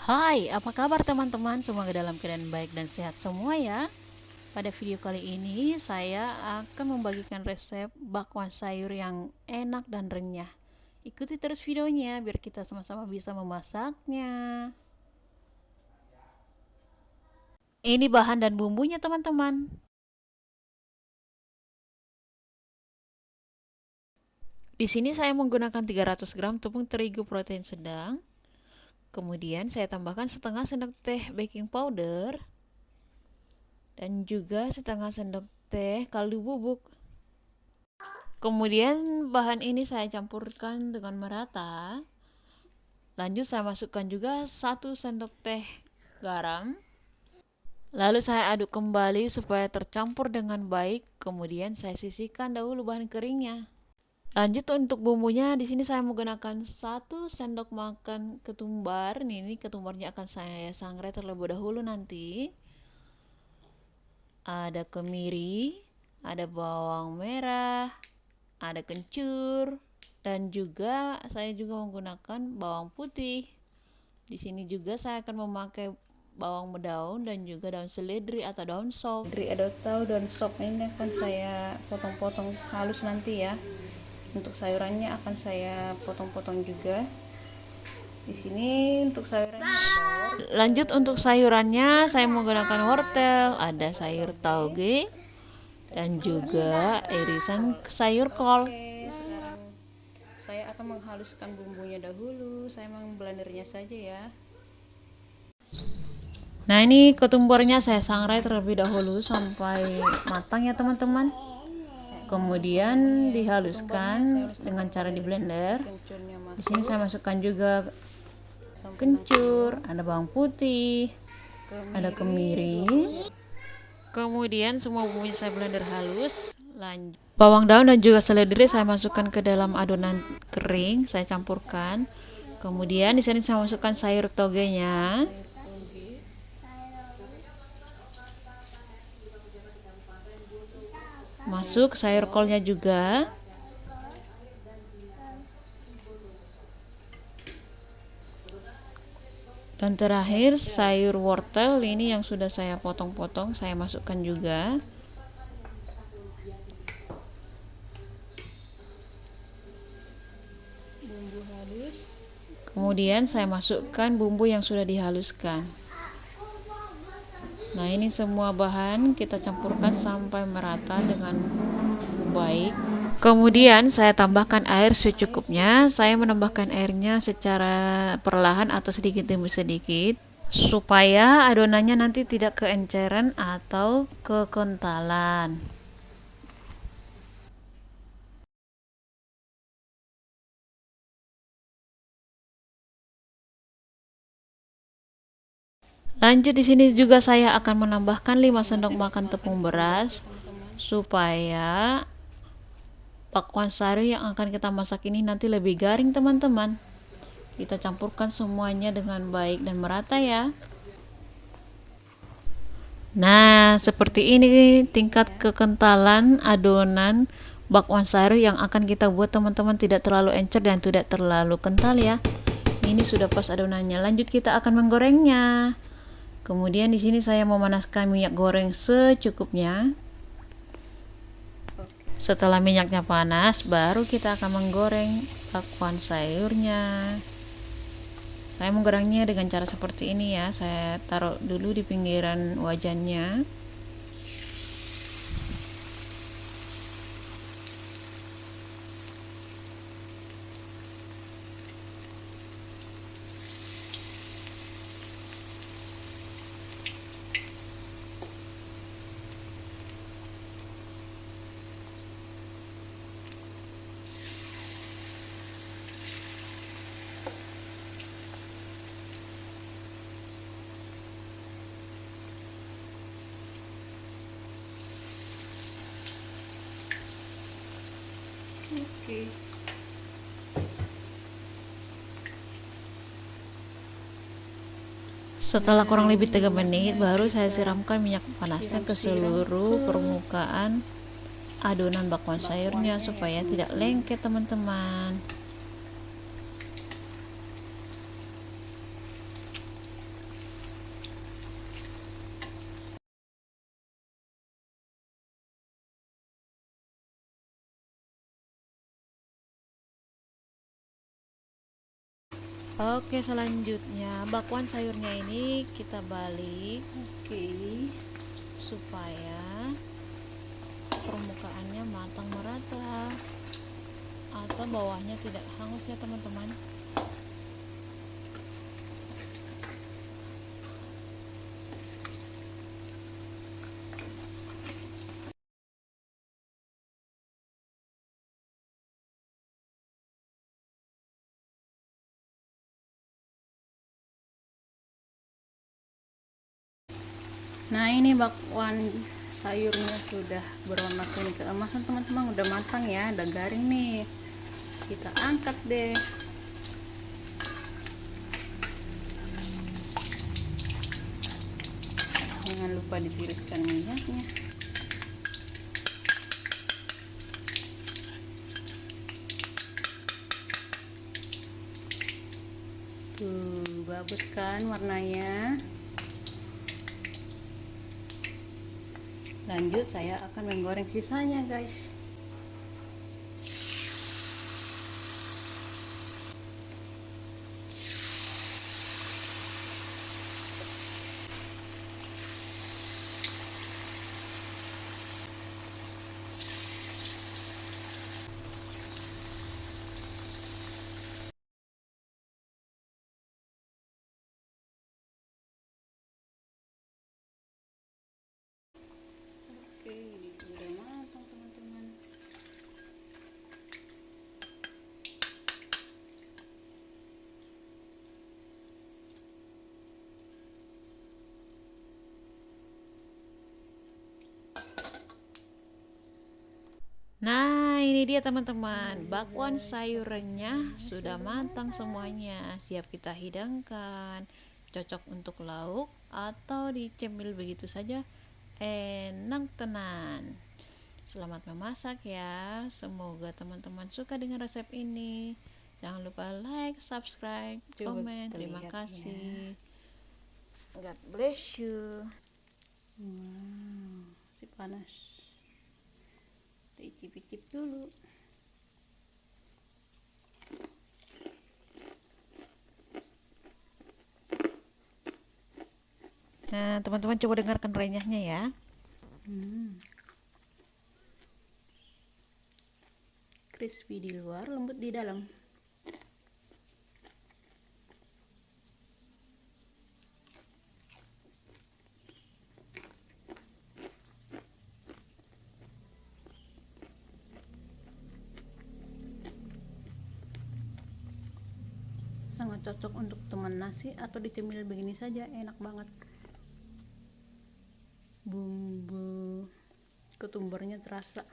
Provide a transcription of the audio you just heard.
Hai, apa kabar teman-teman? Semoga dalam keadaan baik dan sehat semua ya. Pada video kali ini saya akan membagikan resep bakwan sayur yang enak dan renyah. Ikuti terus videonya biar kita sama-sama bisa memasaknya. Ini bahan dan bumbunya teman-teman. Di sini saya menggunakan 300 gram tepung terigu protein sedang. Kemudian saya tambahkan setengah sendok teh baking powder dan juga setengah sendok teh kaldu bubuk. Kemudian bahan ini saya campurkan dengan merata. Lanjut saya masukkan juga 1 sendok teh garam. Lalu saya aduk kembali supaya tercampur dengan baik. Kemudian saya sisihkan dahulu bahan keringnya. Lanjut untuk bumbunya, di sini saya menggunakan 1 sendok makan ketumbar. Ini ketumbarnya akan saya sangrai terlebih dahulu nanti. Ada kemiri, ada bawang merah, ada kencur, dan juga saya menggunakan bawang putih. Di sini juga saya akan memakai bawang daun dan juga daun seledri atau daun sop. Atau daun sop ini akan saya potong-potong halus nanti ya. Untuk sayurannya akan saya potong-potong juga. Di sini untuk sayurannya ada. Lanjut untuk sayurannya saya menggunakan wortel, ada sayur tauge dan juga irisan sayur kol. Sekarang saya akan menghaluskan bumbunya dahulu. Saya memblendernya saja ya. Nah, ini ketumbarnya saya sangrai terlebih dahulu sampai matang ya teman-teman. Kemudian dihaluskan dengan cara di blender. Di sini saya masukkan juga kencur, ada bawang putih, ada kemiri. Kemudian semua bumbunya saya blender halus. Lanjut bawang daun dan juga seledri saya masukkan ke dalam adonan kering, saya campurkan. Kemudian di sini saya masukkan sayur togenya. Masuk sayur kolnya juga. Dan terakhir sayur wortel ini yang sudah saya potong-potong saya masukkan juga. Bumbu halus. Kemudian saya masukkan bumbu yang sudah dihaluskan. Nah, ini semua bahan kita campurkan sampai merata dengan baik. Kemudian saya tambahkan air secukupnya. Saya menambahkan airnya secara perlahan atau sedikit demi sedikit supaya adonannya nanti tidak keenceran atau kekentalan. Lanjut di sini juga saya akan menambahkan 5 sendok makan tepung beras supaya bakwan sayur yang akan kita masak ini nanti lebih garing teman-teman. Kita campurkan semuanya dengan baik dan merata ya. Nah, seperti ini tingkat kekentalan adonan bakwan sayur yang akan kita buat teman-teman, tidak terlalu encer dan tidak terlalu kental ya. Ini sudah pas adonannya. Lanjut kita akan menggorengnya. Kemudian di sini saya memanaskan minyak goreng secukupnya. Setelah minyaknya panas, baru kita akan menggoreng bakwan sayurnya. Saya menggorengnya dengan cara seperti ini ya. Saya taruh dulu di pinggiran wajannya. Oke. Setelah kurang lebih 3 menit baru saya siramkan minyak panasnya ke seluruh permukaan adonan bakwan sayurnya supaya tidak lengket teman-teman. Oke, selanjutnya bakwan sayurnya ini kita balik Oke. supaya permukaannya matang merata atau bawahnya tidak hangus ya teman-teman. Nah, ini bakwan sayurnya sudah berwarna kuning keemasan teman-teman, udah matang ya, udah garing nih. Kita angkat deh. Jangan lupa ditiriskan minyaknya. Tuh, bagus kan warnanya. Lanjut, saya akan menggoreng sisanya guys. Oke, ini udah matang teman-teman. Nah, ini dia teman-teman, bakwan sayurnya sudah matang semuanya, siap kita hidangkan. Cocok untuk lauk atau dicemil begitu saja, enak tenan. Selamat memasak ya, semoga teman-teman suka dengan resep ini. Jangan lupa like, subscribe, Coba komen. kita Terima lihat kasih. God bless you. Wow, masih panas. Kita icip-icip dulu. Nah, teman-teman coba dengarkan renyahnya ya. Crispy di luar, lembut di dalam. Sangat cocok untuk teman nasi atau dicemil begini saja, enak banget. Bumbu ketumbarnya terasa.